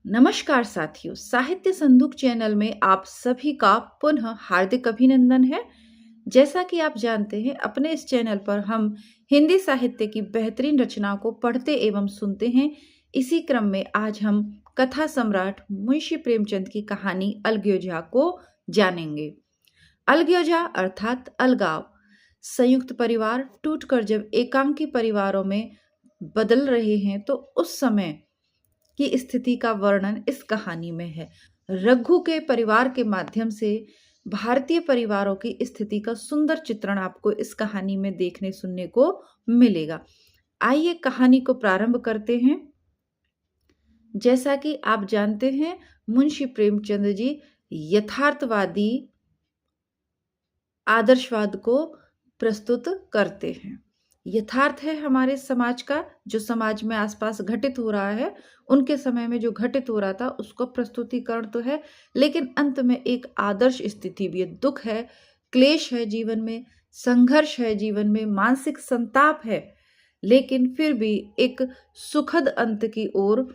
नमस्कार साथियों, साहित्य संदूक चैनल में आप सभी का पुनः हार्दिक अभिनंदन है। जैसा कि आप जानते हैं, अपने इस चैनल पर हम हिंदी साहित्य की बेहतरीन रचनाओं को पढ़ते एवं सुनते हैं। इसी क्रम में आज हम कथा सम्राट मुंशी प्रेमचंद की कहानी अलगयोजा को जानेंगे। अलगयोजा अर्थात अलगाव। संयुक्त परिवार टूटकर जब एकांकी परिवारों में बदल रहे हैं, तो उस समय की स्थिति का वर्णन इस कहानी में है। रघु के परिवार के माध्यम से भारतीय परिवारों की स्थिति का सुंदर चित्रण आपको इस कहानी में देखने सुनने को मिलेगा। आइए कहानी को प्रारंभ करते हैं। जैसा कि आप जानते हैं, मुंशी प्रेमचंद जी यथार्थवादी आदर्शवाद को प्रस्तुत करते हैं। यथार्थ है हमारे समाज का, जो समाज में आसपास घटित हो रहा है, उनके समय में जो घटित हो रहा था उसको प्रस्तुतिकरण तो है, लेकिन अंत में एक आदर्श स्थिति भी है। दुख है, क्लेश है जीवन में, संघर्ष है जीवन में, मानसिक संताप है, लेकिन फिर भी एक सुखद अंत की ओर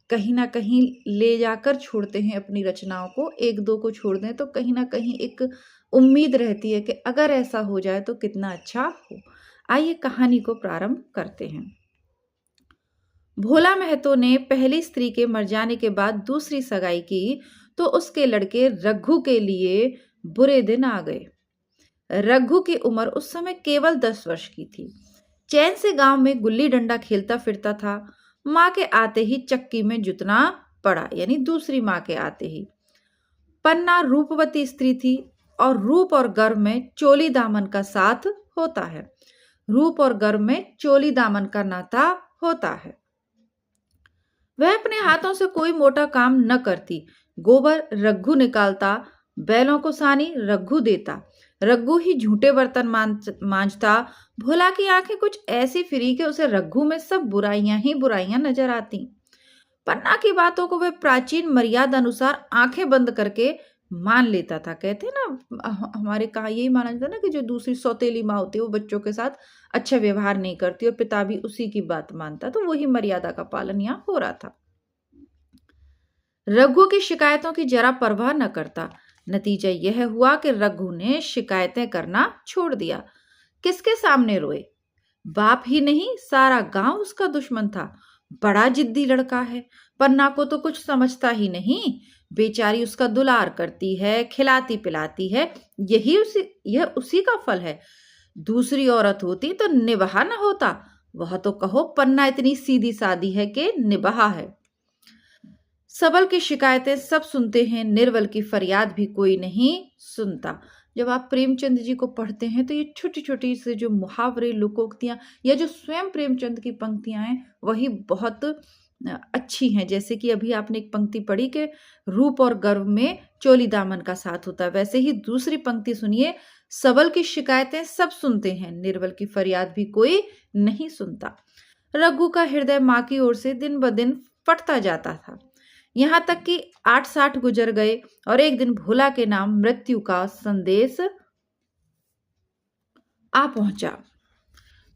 कहीं ना कहीं ले जाकर छोड़ते हैं अपनी रचनाओं को। एक दो को छोड़ दें तो कहीं ना कहीं एक उम्मीद रहती है कि अगर ऐसा हो जाए तो कितना अच्छा हो। आइए कहानी को प्रारंभ करते हैं। भोला महतो ने पहली स्त्री के मर जाने के बाद दूसरी सगाई की, तो उसके लड़के रघु के लिए बुरे दिन आ गए। रघु की उम्र उस समय केवल 10 वर्ष की थी। चैन से गांव में गुल्ली डंडा खेलता फिरता था। माँ के आते ही चक्की में जुतना पड़ा, यानी दूसरी माँ के आते ही। पन्ना रूपवती स्त्री थी, और रूप और गर्व में चोली दामन का साथ होता है। रूप और गर्व में चोली दामन का नाता होता है। वह अपने हाथों से कोई मोटा काम न करती। गोबर रघु निकालता, बैलों को सानी रघु देता, रघु ही झूठे बर्तन मांजता। भोला की आंखें कुछ ऐसी फिरी कि उसे रघु में सब बुराइयां ही बुराइयां नजर आती। पन्ना की बातों को वह प्राचीन मर्यादा अनुसार आंखें बंद करके मान लेता था। कहते ना, हमारे कहा यही माना जाता ना कि जो दूसरी सौतेली माँ होती है वो बच्चों के साथ अच्छा व्यवहार नहीं करती, और पिता भी उसी की बात मानता। तो वही मर्यादा का पालन यहाँ हो रहा था। रघु की शिकायतों की जरा परवाह न करता। नतीजा यह हुआ कि रघु ने शिकायतें करना छोड़ दिया। किसके सामने रोए? बाप ही नहीं, सारा गांव उसका दुश्मन था। बड़ा जिद्दी लड़का है, पन्ना को तो कुछ समझता ही नहीं। बेचारी उसका दुलार करती है, खिलाती पिलाती है, यह उसी का फल है। दूसरी औरत होती तो निभाा न होता। वह तो कहो पन्ना इतनी सीधी सादी है कि निभाा है। सबल की शिकायतें सब सुनते हैं, निर्बल की फरियाद भी कोई नहीं सुनता। जब आप प्रेमचंद जी को पढ़ते हैं तो ये छोटी छोटी से जो मुहावरे, लोकोक्तियां, या जो स्वयं प्रेमचंद की पंक्तियां हैं, वही बहुत अच्छी हैं। जैसे कि अभी आपने एक पंक्ति पढ़ी कि रूप और गर्व में चोली दामन का साथ होता है, वैसे ही दूसरी पंक्ति सुनिए, सबल की शिकायतें सब सुनते हैं, निर्बल की फरियाद भी कोई नहीं सुनता। रघु का हृदय माँ की ओर से दिन ब दिन फटता जाता था। यहां तक कि 8-60 गुजर गए, और एक दिन भोला के नाम मृत्यु का संदेश आ पहुंचा।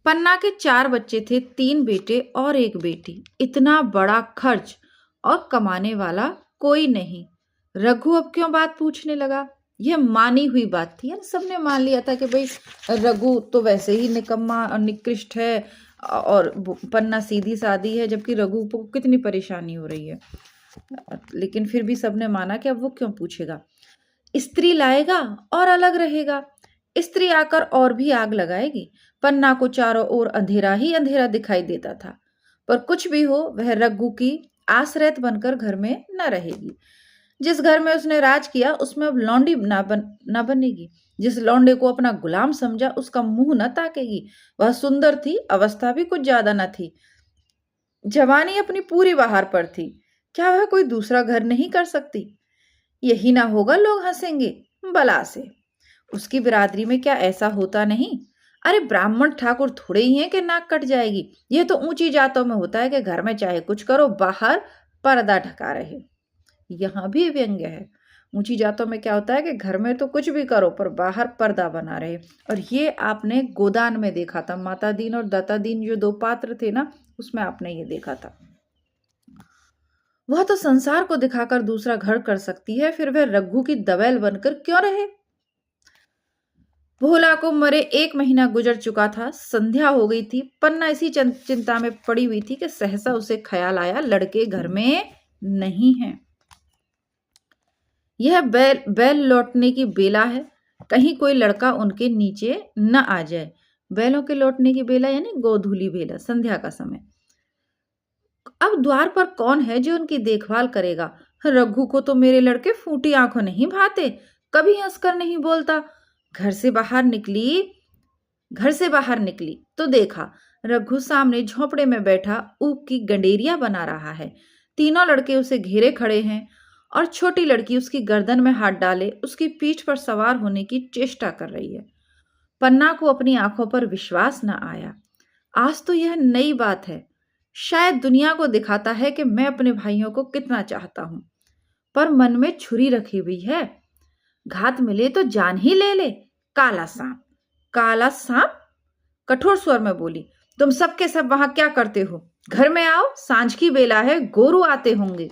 पन्ना के 4 बच्चे थे, 3 बेटे और 1 बेटी। इतना बड़ा खर्च, और कमाने वाला कोई नहीं। रघु अब क्यों बात पूछने लगा? यह मानी हुई बात थी, यानी सबने मान लिया था कि भाई रघु तो वैसे ही निकम्मा और निकृष्ट है, और पन्ना सीधी सादी है, जबकि रघु को कितनी परेशानी हो रही है। लेकिन फिर भी सबने माना कि अब वो क्यों पूछेगा। स्त्री लाएगा और अलग रहेगा, स्त्री आकर और भी आग लगाएगी। पन्ना को चारों ओर अंधेरा ही अंधेरा दिखाई देता था। पर कुछ भी हो, वह रघु की आश्रयत बनकर घर में न रहेगी। जिस घर में उसने राज किया उसमें अब लौंडी ना बनेगी। जिस लौंडे को अपना गुलाम समझा उसका मुंह न ताकेगी। वह सुंदर थी, अवस्था भी कुछ ज्यादा न थी, जवानी अपनी पूरी बहार पर थी। क्या वह कोई दूसरा घर नहीं कर सकती? यही ना होगा, लोग हंसेंगे बला से। उसकी बिरादरी में क्या ऐसा होता नहीं? अरे ब्राह्मण ठाकुर थोड़े ही हैं कि नाक कट जाएगी। यह तो ऊंची जातों में होता है कि घर में चाहे कुछ करो, बाहर पर्दा ढका रहे। यहां भी व्यंग्य है। ऊंची जातों में क्या होता है कि घर में तो कुछ भी करो पर बाहर पर्दा बना रहे। और ये आपने गोदान में देखा था, माता दीन और दाता दीन जो 2 पात्र थे ना, उसमें आपने ये देखा था। वह तो संसार को दिखाकर दूसरा घर कर सकती है, फिर वह रघु की दबैल बनकर क्यों रहे? भोला को मरे 1 महीना गुजर चुका था। संध्या हो गई थी। पन्ना इसी चिंता में पड़ी हुई थी कि सहसा उसे ख्याल आया, लड़के घर में नहीं है। यह बैल लौटने की बेला है, कहीं कोई लड़का उनके नीचे न आ जाए। बैलों के लौटने की बेला यानी गोधूली बेला, संध्या का समय। अब द्वार पर कौन है जो उनकी देखभाल करेगा? रघु को तो मेरे लड़के फूटी आंखों नहीं भाते, कभी हंसकर नहीं बोलता। घर से बाहर निकली तो देखा रघु सामने झोंपड़े में बैठा ऊख की गंडेरिया बना रहा है। तीनों लड़के उसे घेरे खड़े हैं और छोटी लड़की उसकी गर्दन में हाथ डाले उसकी पीठ पर सवार होने की चेष्टा कर रही है। पन्ना को अपनी आंखों पर विश्वास न आया। आज तो यह नई बात है। शायद दुनिया को दिखाता है कि मैं अपने भाइयों को कितना चाहता हूं, पर मन में छुरी रखी हुई है। घात मिले तो जान ही ले ले। काला सांप, काला सांप, कठोर स्वर में बोली। तुम सबके सब वहां क्या करते हो? घर में आओ, सांझ की बेला है, गोरू आते होंगे।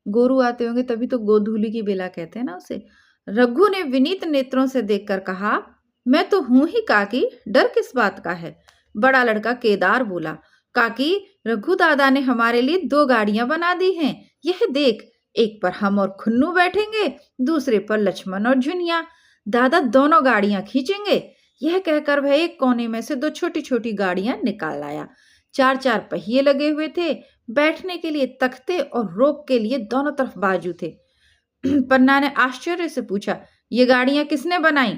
गोरू आते होंगे तभी तो गोधूली की बेला कहते हैं ना उसे। रघु ने विनीत नेत्रों से देखकर कहा, मैं तो हूं ही काकी, डर किस बात का है? बड़ा लड़का केदार बोला, काकी रघु दादा ने हमारे लिए 2 गाड़ियां बना दी हैं। यह देख, एक पर हम और खुन्नू बैठेंगे, दूसरे पर लक्ष्मण और झुनिया। दादा दोनों गाड़ियां खींचेंगे। यह कहकर वह एक कोने में से 2 छोटी छोटी गाड़ियां निकाल लाया। 4 पहिए लगे हुए थे, बैठने के लिए तख्ते और रोक के लिए दोनों तरफ बाजू थे। पन्ना ने आश्चर्य से पूछा, ये गाड़ियां किसने बनाई?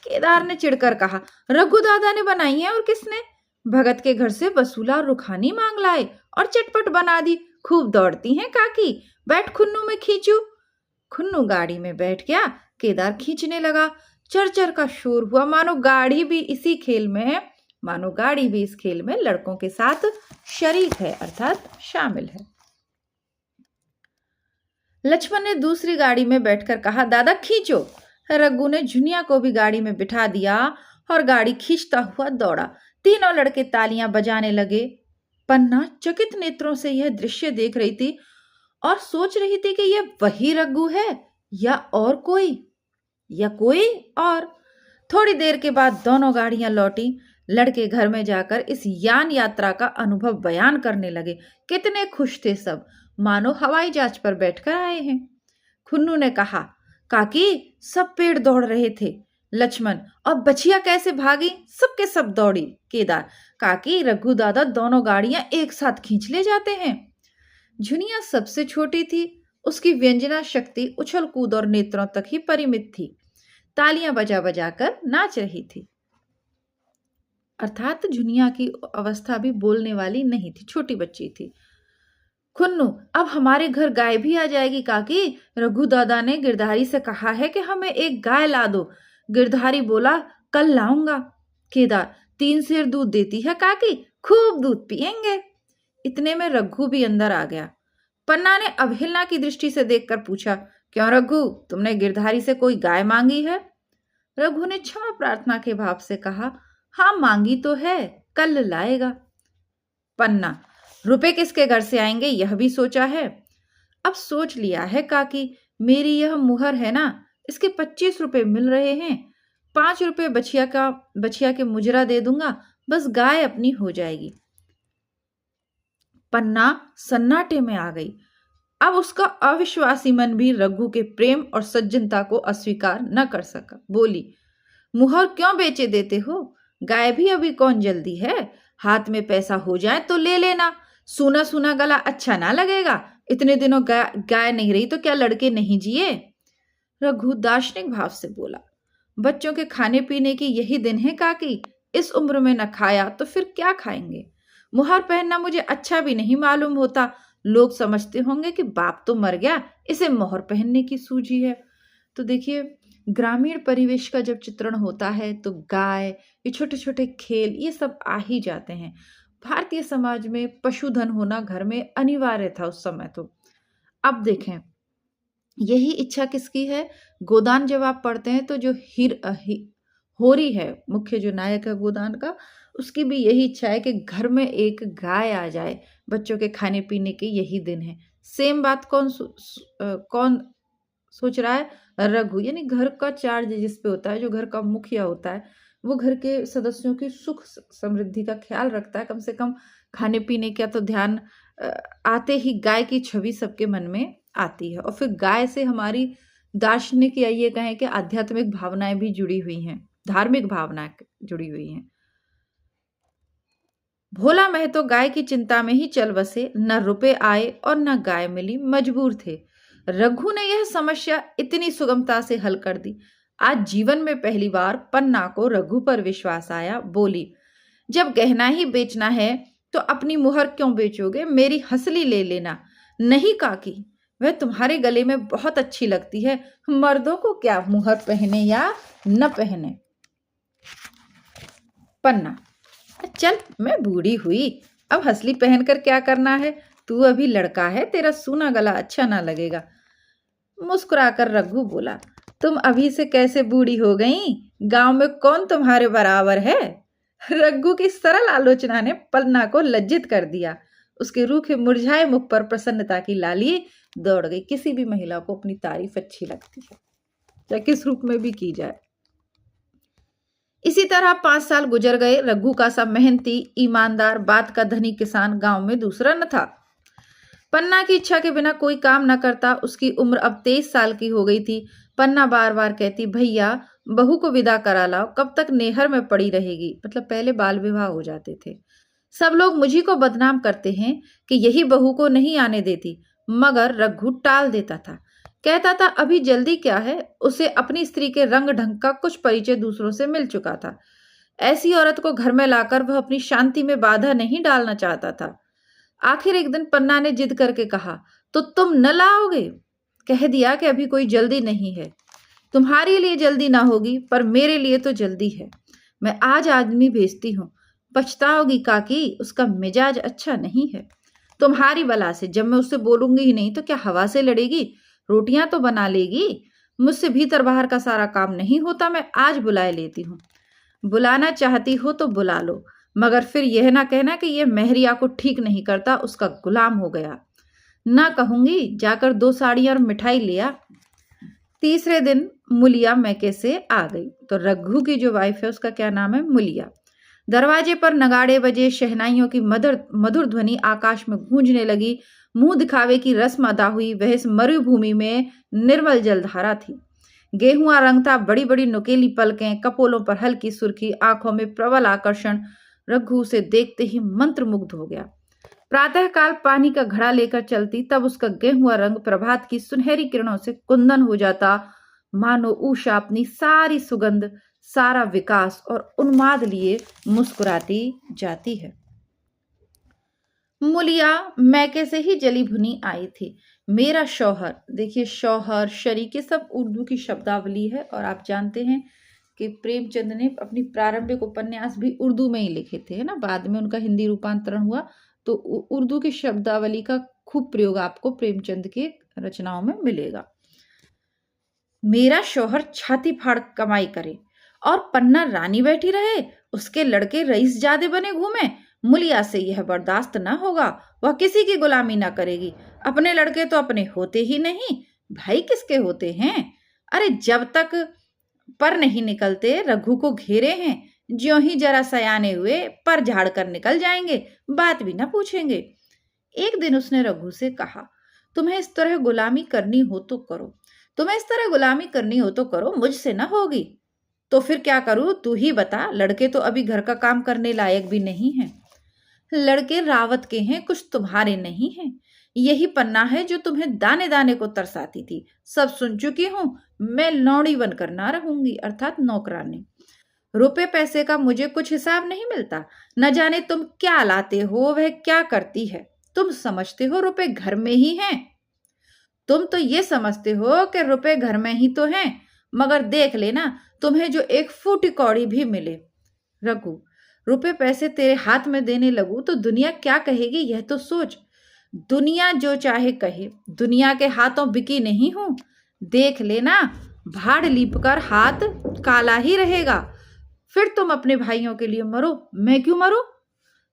केदार ने चिढ़कर कहा, रघु दादा ने बनाई है और किसने? भगत के घर से वसूला और रुखानी मांग लाए और चटपट बना दी। खूब दौड़ती हैं काकी, बैठ खुन्नू में खींचू। खुन्नू गाड़ी में बैठ गया। केदार खींचने लगा। चरचर का शोर हुआ, मानो गाड़ी भी इस खेल में लड़कों के साथ शरीक है, अर्थात शामिल है। लक्ष्मण ने दूसरी गाड़ी में बैठकर कहा, दादा खींचो। रघु ने झुनिया को भी गाड़ी में बिठा दिया और गाड़ी खींचता हुआ दौड़ा। तीनों लड़के तालियां बजाने लगे। पन्ना चकित नेत्रों से यह दृश्य देख रही थी और सोच रही थी कि यह वही रघु है या कोई और। थोड़ी देर के बाद दोनों गाड़ियां लौटी। लड़के घर में जाकर इस यान यात्रा का अनुभव बयान करने लगे। कितने खुश थे सब, मानो हवाई जहाज पर बैठकर आए हैं। खुन्नू ने कहा, काकी सब पेड़ दौड़ रहे थे। लक्ष्मण, और बछिया कैसे भागी? सबके सब दौड़ी। केदार, काकी रघु दादा दोनों गाड़ियां एक साथ खींच ले जाते हैं। झुनिया सबसे छोटी थी, उसकी व्यंजना शक्ति उछल कूद और नेत्रों तक ही परिमित थी। तालियां बजा बजा कर नाच रही थी। अर्थात झुनिया की अवस्था भी बोलने वाली नहीं थी, छोटी बच्ची थी। खुन्नू, अब हमारे घर गाय भी आ जाएगी काकी। रघु दादा ने गिरधारी से कहा है कि हमें एक गाय ला दो। गिरधारी बोला, कल लाऊंगा। केदार, 3 सेर दूध देती है काकी, खूब दूध पिएंगे। इतने में रघु भी अंदर आ गया। पन्ना ने अवहेलना की दृष्टि से देखकर पूछा, क्यों रघु, तुमने गिरधारी से कोई गाय मांगी है? रघु ने क्षमा प्रार्थना के भाव से कहा, हाँ मांगी तो है, कल लाएगा। पन्ना, रुपए किसके घर से आएंगे यह भी सोचा है? अब सोच लिया है काकी, मेरी यह मुहर है ना, इसके 25 रुपए मिल रहे हैं। 5 रुपए बछिया के मुजरा दे दूंगा, बस गाय अपनी हो जाएगी। पन्ना सन्नाटे में आ गई। अब उसका अविश्वासी मन भी रघु के प्रेम और सज्जनता को अस्वीकार न कर सका। बोली, मुहर क्यों बेचे देते हो? गाय भी अभी कौन जल्दी है, हाथ में पैसा हो जाए तो ले लेना। सूना सूना गला अच्छा ना लगेगा। इतने दिनों गाय नहीं रही तो क्या लड़के नहीं जिए? रघु दार्शनिक भाव से बोला, बच्चों के खाने पीने की यही दिन है काकी, इस उम्र में न खाया तो फिर क्या खाएंगे? मुहर पहनना मुझे अच्छा भी नहीं मालूम होता। लोग समझते होंगे कि बाप तो मर गया, इसे मोहर पहनने की सूझी है। तो देखिए, ग्रामीण परिवेश का जब चित्रण होता है तो गाय, ये छोटे छोटे खेल, ये सब आ ही जाते हैं। भारतीय समाज में पशुधन होना घर में अनिवार्य था उस समय। तो अब देखें, यही इच्छा किसकी है? गोदान जब आप पढ़ते हैं तो जो होरी है, मुख्य जो नायक है गोदान का, उसकी भी यही इच्छा है कि घर में एक गाय आ जाए, बच्चों के खाने-पीने के यही दिन है। सेम बात कौन सोच रहा है? रघु, यानी घर का चार्ज जिस पे होता है, जो घर का मुखिया होता है, वो घर के सदस्यों की सुख समृद्धि का ख्याल रखता है। कम से कम खाने-पीने का तो ध्यान अ, आते ही गाय की छवि सबके मन में आती है। और फिर गाय से हमारी दार्शनिक या ये कहें कि आध्यात्मिक भावनाएँ भी जुड़ी हुई हैं, धार्मिक भावनाएँ जुड़ी हुई हैं। भोला महतो गाय की चिंता में ही चल बसे, न रुपए आए और न गाय मिली, मजबूर थे। रघु ने यह समस्या इतनी सुगमता से हल कर दी। आज जीवन में पहली बार पन्ना को रघु पर विश्वास आया। बोली, जब गहना ही बेचना है तो अपनी मुहर क्यों बेचोगे? मेरी हंसली ले लेना। नहीं काकी, वह तुम्हारे गले में बहुत अच्छी लगती है। मर्दों को क्या मुहर पहने या न पहने। पन्ना, चल मैं बूढ़ी हुई, अब हंसली पहनकर क्या करना है? तू अभी लड़का है, तेरा सूना गला अच्छा ना लगेगा। मुस्कुराकर रघु बोला, तुम अभी से कैसे बूढ़ी हो गई? गांव में कौन तुम्हारे बराबर है? रघु की सरल आलोचना ने पन्ना को लज्जित कर दिया। उसके रूखे मुरझाए मुख पर प्रसन्नता की लाली दौड़ गई। किसी भी महिला को अपनी तारीफ अच्छी लगती है, चाहे किस रूप में भी की जाए। इसी तरह 5 साल गुजर गए। रघु का सा मेहनती, ईमानदार, बात का धनी किसान गांव में दूसरा न था। पन्ना की इच्छा के बिना कोई काम न करता। उसकी उम्र अब 23 साल की हो गई थी। पन्ना बार बार कहती, भैया बहू को विदा करा लाओ, कब तक नेहर में पड़ी रहेगी। मतलब पहले बाल विवाह हो जाते थे। सब लोग मुझी को बदनाम करते हैं कि यही बहू को नहीं आने देती, मगर रघु टाल देता था। कहता था अभी जल्दी क्या है, उसे अपनी स्त्री के रंग ढंग का कुछ परिचय दूसरों से मिल चुका था। ऐसी औरत को घर में लाकर वह अपनी शांति में बाधा नहीं डालना चाहता था। आखिर एक दिन पन्ना ने जिद करके कहा, तो तुम न लाओगे? कह दिया कि अभी कोई जल्दी नहीं है। तुम्हारे लिए जल्दी ना होगी, पर मेरे लिए तो जल्दी है। मैं आज आदमी भेजती हूँ। पछताओगी काकी, उसका मिजाज अच्छा नहीं है। तुम्हारी बला से, जब मैं उससे बोलूंगी ही नहीं तो क्या हवा से लड़ेगी? रोटियां तो बना लेगी। मुझसे भीतर बाहर का सारा काम नहीं होता। मैं आज बुलाए लेती हूँ। बुलाना चाहती हो तो बुला लो, मगर फिर यह ना कहना कि यह महरिया को ठीक नहीं करता, उसका गुलाम हो गया। ना कहूंगी, जाकर 2 साड़ियां और मिठाई लिया। तीसरे दिन मुलिया मैके से आ गई। तो रघु की जो वाइफ है उसका क्या नाम है? मुलिया। दरवाजे पर नगाड़े बजे, शहनाइयों की मधुर मधुर ध्वनि आकाश में गूंजने लगी। मुंह दिखावे की रस्म अदा हुई। वह इस मरुभूमि में निर्मल जलधारा थी। गेहुआ रंग था, बड़ी बड़ी नुकीली पलकें, कपोलों पर हल्की सुर्खी, आंखों में प्रबल आकर्षण। रघु उसे देखते ही मंत्रमुग्ध हो गया। प्रातःकाल पानी का घड़ा लेकर चलती, तब उसका गेहुआ रंग प्रभात की सुनहरी किरणों से कुंदन हो जाता। मानो उषा अपनी सारी सुगंध, सारा विकास और उन्माद लिए मुस्कुराती जाती है। मुलिया मैके से ही जली भुनी आई थी। मेरा शौहर, देखिए शौहर, शरीके सब उर्दू की शब्दावली है। और आप जानते हैं कि प्रेमचंद ने अपनी प्रारंभिक उपन्यास भी उर्दू में ही लिखे थे, है ना। बाद में उनका हिंदी रूपांतरण हुआ, तो उर्दू की शब्दावली का खूब प्रयोग आपको प्रेमचंद की रचनाओं में मिलेगा। मेरा शौहर छाती फाड़ कमाई करे और पन्ना रानी बैठी रहे, उसके लड़के रईसजादे बने घूमे। मुलिया से यह बर्दाश्त न होगा। वह किसी की गुलामी ना करेगी। अपने लड़के तो अपने होते ही नहीं, भाई किसके होते हैं? अरे जब तक पर नहीं निकलते रघु को घेरे हैं। ज्यों ही जरा सयाने हुए पर झाड़ कर निकल जाएंगे, बात भी ना पूछेंगे। एक दिन उसने रघु से कहा, तुम्हें इस तरह गुलामी करनी हो तो करो, तुम्हें इस तरह गुलामी करनी हो तो करो, मुझसे ना होगी तो फिर क्या करूं? तू ही बता। लड़के तो अभी घर का काम करने लायक भी नहीं है। लड़के रावत के हैं, कुछ तुम्हारे नहीं हैं। यही पन्ना है जो तुम्हें दाने दाने को तरसाती थी। सब सुन चुकी हूं। मैं लौड़ी बनकर ना रहूंगी, अर्थात नौकरानी। रुपए पैसे का मुझे कुछ हिसाब नहीं मिलता। न जाने तुम क्या लाते हो, वह क्या करती है। तुम समझते हो रुपए घर में ही हैं। तुम तो ये समझते हो कि रुपए घर में ही तो हैं, मगर देख लेना तुम्हें जो एक फूटी कौड़ी भी मिले। रघु, रुपए पैसे तेरे हाथ में देने लगूं तो दुनिया क्या कहेगी, यह तो सोच। दुनिया जो चाहे कहे, दुनिया के हाथों बिकी नहीं हूं। देख लेना, भाड़ लीप कर हाथ काला ही रहेगा। फिर तुम अपने भाइयों के लिए मरो, मैं क्यों मरूं?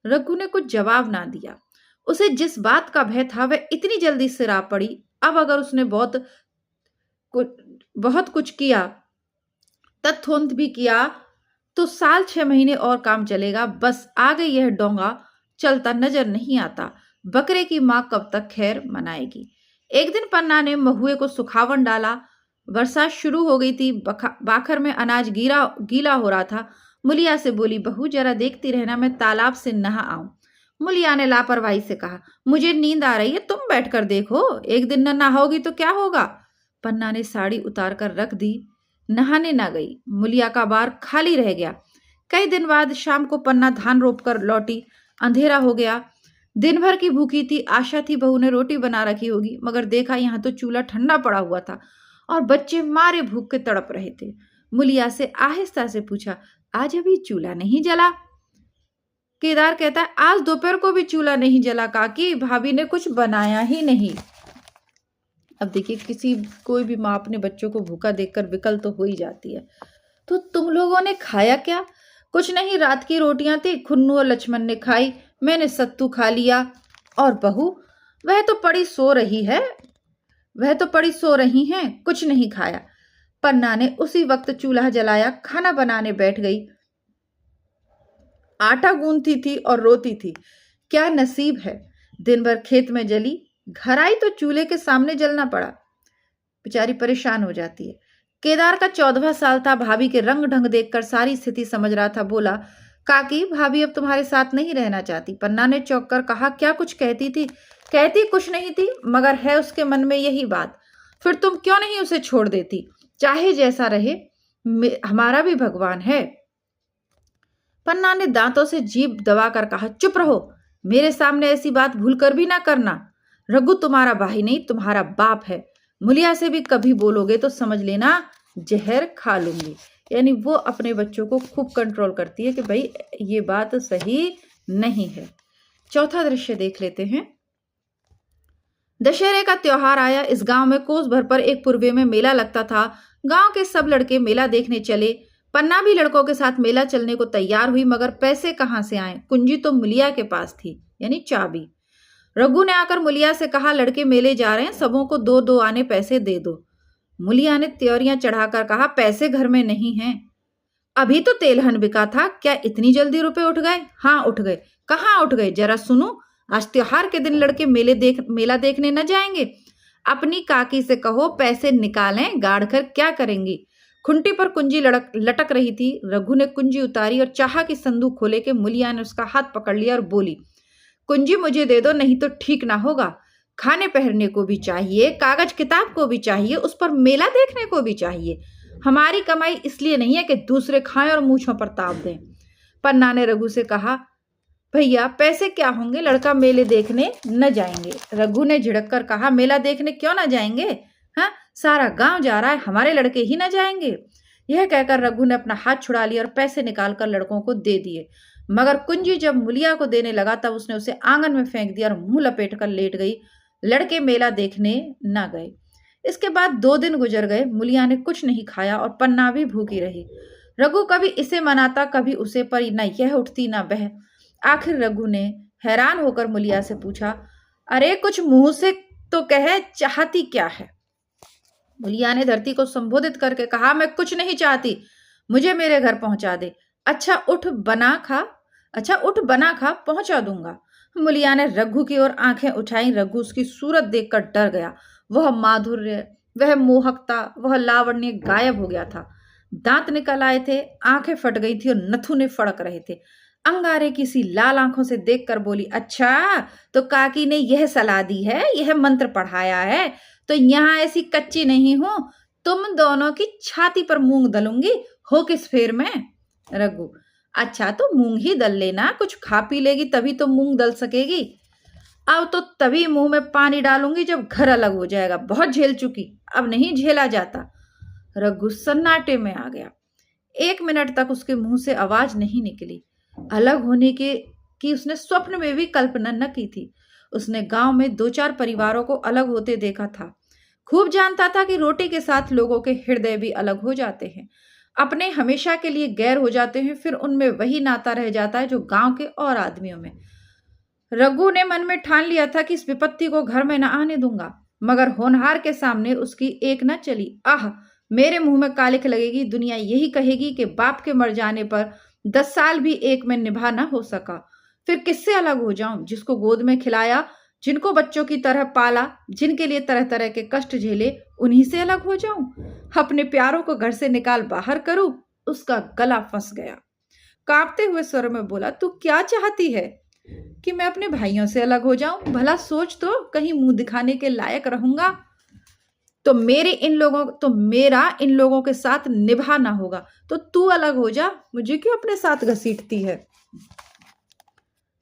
रघु ने कुछ जवाब ना दिया। उसे जिस बात का भय था वह इतनी जल्दी सिरा पड़ी। अब अगर उसने बहुत कुछ किया, तत्थोंत भी किया, तो साल 6 महीने और काम चलेगा। बस आगे यह डोंगा चलता नजर नहीं आता। बकरे की मां कब तक खैर मनाएगी? एक दिन पन्ना ने महुए को सुखावन डाला। बरसात शुरू हो गई थी। बाखर में अनाज गीला हो रहा था। मुलिया से बोली, बहू जरा देखती रहना, मैं तालाब से नहा आऊं। मुलिया ने लापरवाही से कहा, मुझे नींद आ रही है, तुम बैठकर देखो, एक दिन न नहाओगी तो क्या होगा? पन्ना ने साड़ी उतार कर रख दी, नहाने ना गई। मुलिया का बार खाली रह गया। कई दिन बाद शाम को पन्ना धान रोप कर लौटी। अंधेरा हो गया। दिन भर की भूखी थी। आशा थी बहू ने रोटी बना रखी होगी, मगर देखा यहाँ तो चूल्हा ठंडा पड़ा हुआ था और बच्चे मारे भूख के तड़प रहे थे। मुलिया से आहिस्ता से पूछा, आज अभी चूल्हा नहीं जला? केदार कहता है, आज दोपहर को भी चूल्हा नहीं जला काकी, भाभी ने कुछ बनाया ही नहीं। अब देखिए, कोई भी माँ अपने बच्चों को भूखा देखकर विकल तो हो ही जाती है। तो तुम लोगों ने खाया क्या? कुछ नहीं, रात की रोटियां थी, खुन्नू और लक्ष्मण ने खाई, मैंने सत्तू खा लिया। और बहू? वह तो पड़ी सो रही है, कुछ नहीं खाया। पन्ना ने उसी वक्त चूल्हा जलाया, खाना बनाने बैठ गई। आटा गूंथती थी और रोती थी। क्या नसीब है, दिन भर खेत में जली, घर आई तो चूल्हे के सामने जलना पड़ा। बेचारी परेशान हो जाती है। केदार का 14वां साल था। भाभी के रंग ढंग देखकर सारी स्थिति समझ रहा था। बोला, काकी भाभी अब तुम्हारे साथ नहीं रहना चाहती। पन्ना ने चौंक कर कहा, क्या कुछ कहती थी? कहती कुछ नहीं थी, मगर है उसके मन में यही बात। फिर तुम क्यों नहीं उसे छोड़ देती? चाहे जैसा रहे, हमारा भी भगवान है। पन्ना ने दांतों से जीभ दबाकर कहा, चुप रहो, मेरे सामने ऐसी बात भूल कर भी ना करना। रघु तुम्हारा भाई नहीं, तुम्हारा बाप है। मुलिया से भी कभी बोलोगे तो समझ लेना जहर खा लूंगी। यानी वो अपने बच्चों को खूब कंट्रोल करती है कि भाई ये बात सही नहीं है। चौथा दृश्य देख लेते हैं। दशहरे का त्योहार आया। इस गांव में कोस भर पर एक पूर्वे में मेला लगता था। गांव के सब लड़के मेला देखने चले। पन्ना भी लड़कों के साथ मेला चलने को तैयार हुई, मगर पैसे कहां से आए? कुंजी तो मुलिया के पास थी, यानी चाबी। रघु ने आकर मुलिया से कहा, लड़के मेले जा रहे हैं, सबों को 2-2 आने पैसे दे दो। मुलिया ने त्योरियां चढ़ाकर कहा, पैसे घर में नहीं हैं। अभी तो तेलहन बिका था, क्या इतनी जल्दी रुपए उठ गए? हाँ उठ गए। कहाँ उठ गए, जरा सुनो। आज त्योहार के दिन लड़के मेला देखने न जाएंगे? अपनी काकी से कहो पैसे निकालें, गाड़ कर क्या करेंगी? खुंटी पर कुंजी लटक रही थी। रघु ने कुंजी उतारी और चाहा कि संदूक खोले के मुलिया ने उसका हाथ पकड़ लिया और बोली, कुंजी मुझे दे दो, नहीं तो ठीक ना होगा। खाने पहनने को भी चाहिए, कागज किताब को भी चाहिए, उस पर मेला देखने को भी चाहिए। हमारी कमाई इसलिए नहीं है कि दूसरे खाएं और मूछों पर ताव दें। पन्ना ने रघु से कहा, भैया पैसे क्या होंगे, लड़का मेले देखने न जाएंगे। रघु ने झिड़क कर कहा, मेला देखने क्यों न जाएंगे? हाँ, सारा गांव जा रहा है, हमारे लड़के ही न जाएंगे? यह कहकर रघु ने अपना हाथ छुड़ा लिया और पैसे निकालकर लड़कों को दे दिए। मगर कुंजी जब मुलिया को देने लगा तब उसने उसे आंगन में फेंक दिया और मुंह लपेट कर लेट गई। लड़के मेला देखने न गए। इसके बाद 2 दिन गुजर गए। मुलिया ने कुछ नहीं खाया और पन्ना भी भूखी रही। रघु कभी इसे मनाता, कभी उसे, पर न यह उठती न वह। आखिर रघु ने हैरान होकर मुलिया से पूछा, अरे कुछ मुंह से तो कहे, चाहती क्या है? मुलिया ने धरती को संबोधित करके कहा, मैं कुछ नहीं चाहती, मुझे मेरे घर पहुंचा दे। अच्छा उठ बना खा, पहुंचा दूंगा। मुलिया ने रघु की ओर आंखें उठाई। रघु उसकी सूरत देखकर डर गया। वह माधुर्य, वह मोहकता, वह लावण्य गायब हो गया था। दांत निकल आए थे, आंखें फट गई थी और नथुने फड़क रहे थे। अंगारे की सी लाल आंखों से देखकर बोली, अच्छा तो काकी ने यह सलाह दी है, यह मंत्र पढ़ाया है, तो यहां ऐसी कच्ची नहीं हूं, तुम दोनों की छाती पर मूंग दलूंगी, हो किस फेर में? रघु, अच्छा तो मूंग ही दल लेना, कुछ खा पी लेगी तभी तो मूंग दल सकेगी। अब तो तभी मुंह में पानी डालूंगी जब घर अलग हो जाएगा, बहुत झेल चुकी, अब नहीं झेला जाता। रघु सन्नाटे में आ गया। 1 मिनट तक उसके मुंह से आवाज नहीं निकली। अलग होने की उसने स्वप्न में भी कल्पना न की थी। उसने गांव में 2-4 परिवारों को अलग होते देखा था। खूब जानता था कि रोटी के साथ लोगों के हृदय भी अलग हो जाते हैं, अपने हमेशा के लिए गैर हो जाते हैं, फिर उनमें वही नाता रह जाता है जो गांव के और आदमियों में। रघु ने मन में ठान लिया था कि इस विपत्ति को घर में न आने दूंगा, मगर होनहार के सामने उसकी एक न चली। आह, मेरे मुंह में कालिख लगेगी, दुनिया यही कहेगी कि बाप के मर जाने पर 10 साल भी एक में निभा न हो सका। फिर किससे अलग हो जाऊं? जिसको गोद में खिलाया, जिनको बच्चों की तरह पाला, जिनके लिए तरह तरह के कष्ट झेले, उन्हीं से अलग हो जाऊं? अपने प्यारों को घर से निकाल बाहर करूं? उसका गला फंस गया। कांपते हुए स्वर में बोला, तू क्या चाहती है? कि मैं अपने भाइयों से अलग हो जाऊं? भला सोच तो, कहीं मुंह दिखाने के लायक रहूंगा तो मेरा इन लोगों के साथ निभाना होगा। तो तू अलग हो जा, मुझे क्यों अपने साथ घसीटती है?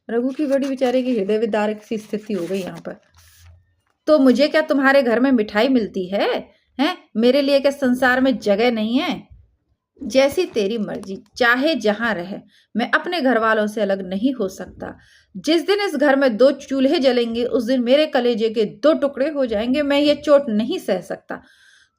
रघु की बड़ी बेचारे की हृदय विदारक सी स्थिति हो गई यहाँ पर। तो मुझे क्या तुम्हारे घर में मिठाई मिलती है? हैं? मेरे लिए क्या संसार में जगह नहीं है? जैसी तेरी मर्जी, चाहे जहां रहे, मैं अपने घर वालों से अलग नहीं हो सकता। जिस दिन इस घर में 2 चूल्हे जलेंगे, उस दिन मेरे कलेजे के 2 टुकड़े हो जाएंगे। मैं ये चोट नहीं सह सकता।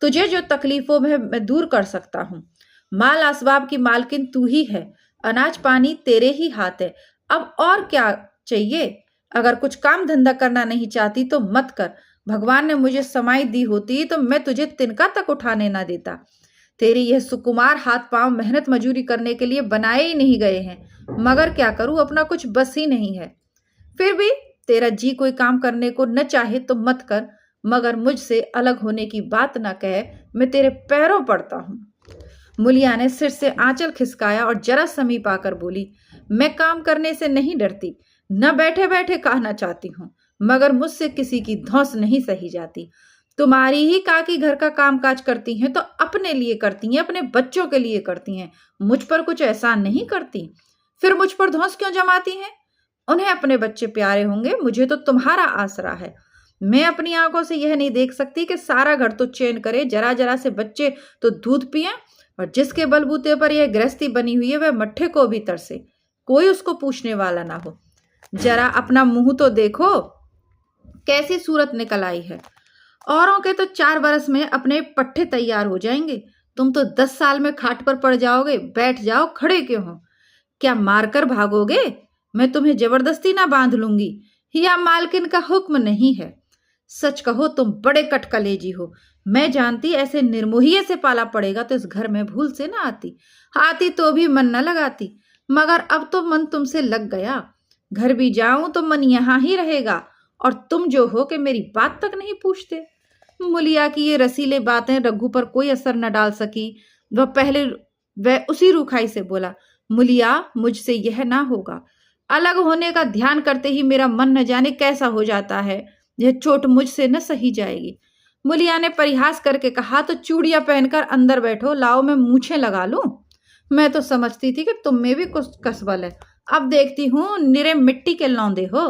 तुझे जो तकलीफों में मैं दूर कर सकता हूँ। माल असबाब की मालकिन तू ही है, अनाज पानी तेरे ही हाथ है। अब और क्या चाहिए? अगर कुछ काम धंधा करना नहीं चाहती तो मत कर। भगवान ने मुझे समाई दी होती तो मैं तुझे तिनका तक उठाने ना देता। तेरी यह सुकुमार हाथ पांव मेहनत मजूरी करने के लिए बनाए ही नहीं गए हैं, मगर क्या करूं, अपना कुछ बस ही नहीं है। फिर भी तेरा जी कोई काम करने को न चाहे तो मत कर, मगर मुझसे अलग होने की बात न कहे, मैं तेरे पैरों पड़ता हूं। मुलिया ने सिर से आंचल खिसकाया और जरा समीप आकर बोली, मैं काम करने से नहीं डरती, न बैठे बैठे कहना चाहती हूँ, मगर मुझसे किसी की धौंस नहीं सही जाती। तुम्हारी ही काकी घर का कामकाज करती हैं तो अपने लिए करती हैं, अपने बच्चों के लिए करती हैं, मुझ पर कुछ एहसान नहीं करती। फिर मुझ पर धौंस क्यों जमाती हैं? उन्हें अपने बच्चे प्यारे होंगे, मुझे तो तुम्हारा आसरा है। मैं अपनी आंखों से यह नहीं देख सकती कि सारा घर तो चैन करे, जरा जरा से बच्चे तो दूध पिए, और जिसके बलबूते पर यह गृहस्थी बनी हुई है वह मट्ठे को भी तरसे, कोई उसको पूछने वाला ना हो। जरा अपना मुंह तो देखो, कैसी सूरत निकल आई है। औरों के तो 4 बरस में अपने पट्टे तैयार हो जाएंगे, तुम तो 10 साल में खाट पर पड़ जाओगे। बैठ जाओ, खड़े क्यों हो? क्या मारकर भागोगे? मैं तुम्हें जबरदस्ती ना बांध लूंगी, या मालकिन का हुक्म नहीं है। सच कहो, तुम बड़े कटकलेजी हो। मैं जानती ऐसे निर्मोहिये से पाला पड़ेगा तो इस घर में भूल से ना आती, आती तो भी मन न लगाती, मगर अब तो मन तुमसे लग गया। घर भी जाऊं तो मन यहां ही रहेगा, और तुम जो हो कि मेरी बात तक नहीं पूछते। मुलिया की ये रसीले बातें रघु पर कोई असर न डाल सकी। वह उसी रूखाई से बोला, मुलिया, मुझसे यह ना होगा। अलग होने का ध्यान करते ही मेरा मन न जाने कैसा हो जाता है। यह चोट मुझसे न सही जाएगी। मुलिया ने परिहास करके कहा, तो चूड़ियां पहनकर अंदर बैठो, लाओ मैं मूछें लगा लूं। मैं तो समझती थी कि तुम में भी कुछ कसबल है, अब देखती हूं निरे मिट्टी के लौंदे हो।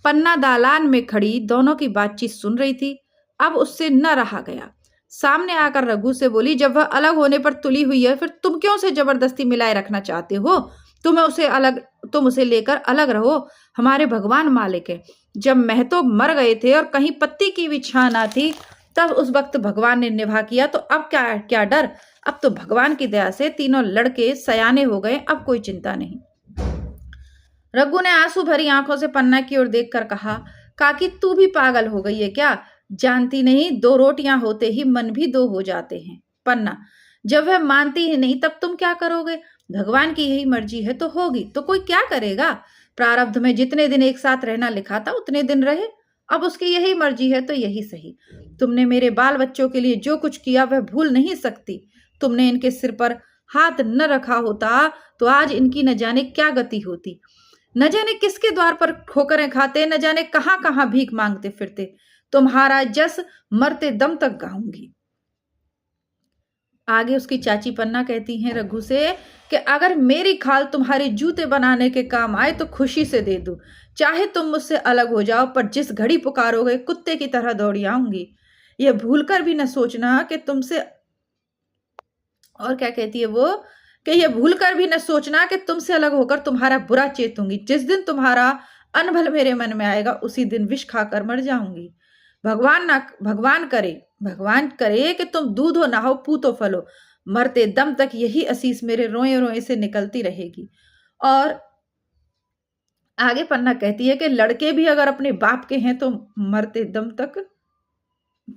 पन्ना दालान में खड़ी दोनों की बातचीत सुन रही थी, अब उससे न रहा गया। सामने आकर रघु से बोली, जब वह अलग होने पर तुली हुई है, फिर तुम क्यों उसे जबरदस्ती मिलाए रखना चाहते हो? तुम उसे लेकर अलग रहो, हमारे भगवान मालिक है। जब महतो मर गए थे और कहीं पत्ती की भी छां ना थी, तब उस वक्त भगवान ने निभा किया, तो अब क्या क्या डर? अब तो भगवान की दया से तीनों लड़के सयाने हो गए, अब कोई चिंता नहीं। रघु ने आंसू भरी आंखों से पन्ना की ओर देखकर कहा, काकी तू भी पागल हो गई है क्या? जानती नहीं, 2 रोटियां होते ही मन भी 2 हो जाते हैं। पन्ना, जब वह मानती ही नहीं तब तुम क्या करोगे? भगवान की यही मर्जी है तो होगी, तो कोई क्या करेगा? प्रारब्ध में जितने दिन एक साथ रहना लिखा था उतने दिन रहे, अब उसकी यही मर्जी है तो यही सही। तुमने मेरे बाल बच्चों के लिए जो कुछ किया वह भूल नहीं सकती। तुमने इनके सिर पर हाथ न रखा होता तो आज इनकी न जाने क्या गति होती। न जाने किसके द्वार पर ठोकरें खाते, न जाने कहां कहां भीख मांगते फिरते। तुम्हारा जस मरते दम तक गाऊंगी। आगे उसकी चाची पन्ना कहती हैं रघु से कि अगर मेरी खाल तुम्हारे जूते बनाने के काम आए तो खुशी से दे दूं, चाहे तुम मुझसे अलग हो जाओ, पर जिस घड़ी पुकारोगे कुत्ते की तरह दौड़ी आऊंगी। यह भूलकर भी न सोचना कि तुमसे, और क्या कहती है वो, कि यह भूलकर भी न सोचना कि तुमसे अलग होकर तुम्हारा बुरा चेतूंगी। जिस दिन तुम्हारा अनभल मेरे मन में आएगा उसी दिन विष खाकर मर जाऊंगी। भगवान करे कि तुम दूधो नहाओ पूतो फलो, मरते दम तक यही असीस मेरे रोए-रोए से निकलती रहेगी। और आगे पन्ना कहती है कि लड़के भी अगर अपने बाप के हैं तो मरते दम तक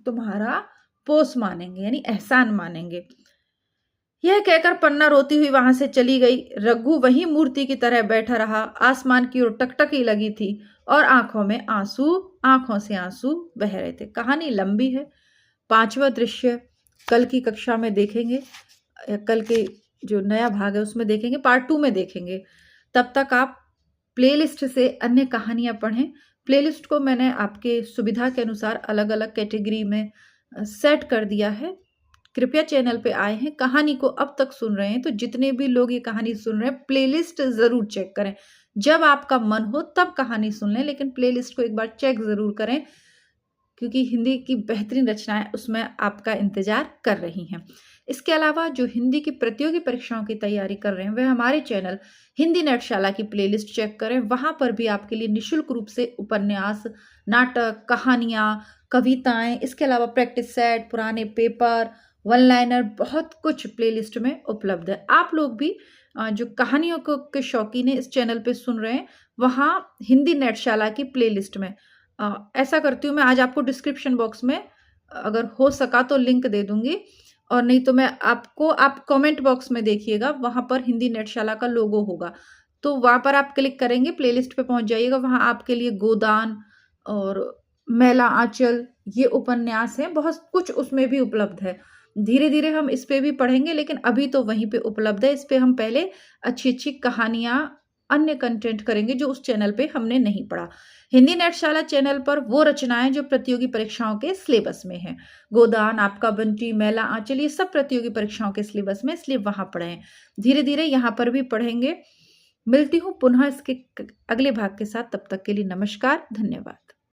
तुम्हारा पोस मानेंगे, यानी एहसान मानेंगे। यह कहकर पन्ना रोती हुई वहां से चली गई। रघु वही मूर्ति की तरह बैठा रहा। आसमान की ओर टकटकी लगी थी और आंखों से आंसू बह रहे थे। कहानी लंबी है। 5वां दृश्य कल की कक्षा में देखेंगे, कल के जो नया भाग है उसमें देखेंगे, पार्ट 2 में देखेंगे। तब तक आप प्लेलिस्ट से अन्य कहानियां पढ़ें। प्लेलिस्ट को मैंने आपके सुविधा के अनुसार अलग अलग कैटेगरी में सेट कर दिया है। कृपया चैनल पे आए हैं, कहानी को अब तक सुन रहे हैं, तो जितने भी लोग ये कहानी सुन रहे हैं प्लेलिस्ट जरूर चेक करें। जब आपका मन हो तब कहानी सुन लें, लेकिन प्लेलिस्ट को एक बार चेक जरूर करें, क्योंकि हिंदी की बेहतरीन रचनाएं उसमें आपका इंतजार कर रही हैं। इसके अलावा जो हिंदी की प्रतियोगी परीक्षाओं की तैयारी कर रहे हैं वह हमारे चैनल हिंदी नेटशाला की प्लेलिस्ट चेक करें। वहां पर भी आपके लिए निःशुल्क रूप से उपन्यास, नाटक, कहानियां, कविताएं, इसके अलावा प्रैक्टिस सेट, पुराने पेपर, वन लाइनर, बहुत कुछ प्लेलिस्ट में उपलब्ध है। आप लोग भी जो कहानियों को के शौकीन है इस चैनल पे सुन रहे हैं, वहाँ हिंदी नेटशाला की प्लेलिस्ट में ऐसा करती हूँ मैं, आज आपको डिस्क्रिप्शन बॉक्स में अगर हो सका तो लिंक दे दूंगी, और नहीं तो मैं आपको, आप कमेंट बॉक्स में देखिएगा, वहां पर हिंदी नेटशाला का लोगो होगा, तो वहां पर आप क्लिक करेंगे, प्लेलिस्ट पे पहुंच जाइएगा। वहां आपके लिए गोदान और मैला आंचल ये उपन्यास है, बहुत कुछ उसमें भी उपलब्ध है। धीरे धीरे हम इस पे भी पढ़ेंगे, लेकिन अभी तो वहीं पे उपलब्ध है। इस पे हम पहले अच्छी अच्छी कहानियां, अन्य कंटेंट करेंगे जो उस चैनल पे हमने नहीं पढ़ा। हिंदी नेटशाला चैनल पर वो रचनाएं जो प्रतियोगी परीक्षाओं के सिलेबस में है, गोदान, आपका बंटी, मैला आंचल, ये सब प्रतियोगी परीक्षाओं के सिलेबस में, इसलिए वहां पढ़ें। धीरे धीरे यहाँ पर भी पढ़ेंगे। मिलती हूँ पुनः इसके अगले भाग के साथ, तब तक के लिए नमस्कार, धन्यवाद।